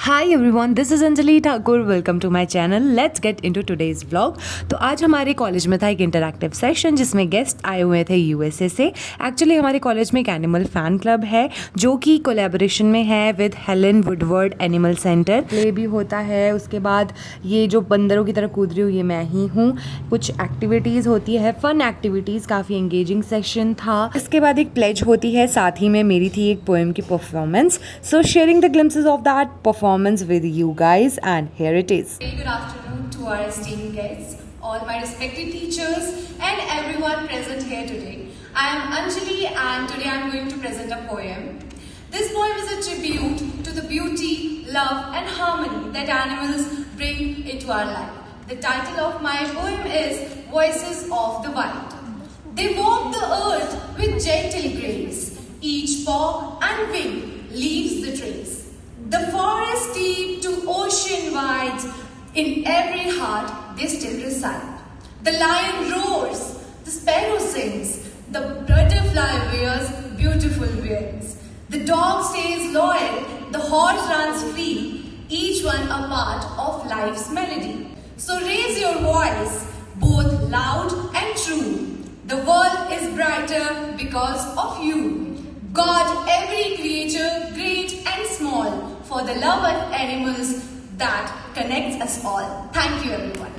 Hi everyone, this is Anjali Thakur. Welcome to my channel. Let's get into today's vlog. तो आज हमारे college में था एक इंटरैक्टिव सेशन जिसमें गेस्ट आए हुए थे यूएसए से. एक्चुअली हमारे कॉलेज में एक एनिमल फ़ैन क्लब है जो कि कोलैबोरेशन में है with Helen Woodward animal centre. Play भी होता है. उसके बाद ये जो बंदरों की तरह कूद रही हूँ ये मैं ही हूँ. कुछ एक्टिविटीज़ होती है, फ़न एक्टिविटीज़. काफ़ी एंगेजिंग सेशन था. इसके बाद एक प्लेज होती है. साथ ही में मेरी थी एक पोएम की performance. So sharing the glimpses of that performance with you guys, and here it is. Very good afternoon to our esteemed guests, all my respected teachers and everyone present here today. I am Anjali and today I am going to present a poem. This poem is a tribute to the beauty, love and harmony that animals bring into our life. The title of my poem is Voices of the Wild. They walk the earth with gentle grace. Each paw and wing leaves the trace. The forest deep to ocean wide, in every heart they still reside. The lion roars, the sparrow sings, the butterfly wears beautiful wings. The dog stays loyal, the horse runs free, each one a part of life's melody. So raise your voice, both loud and true. The world is brighter because of you. God, every creature, great and small, for the love of animals that connects us all. Thank you, everyone.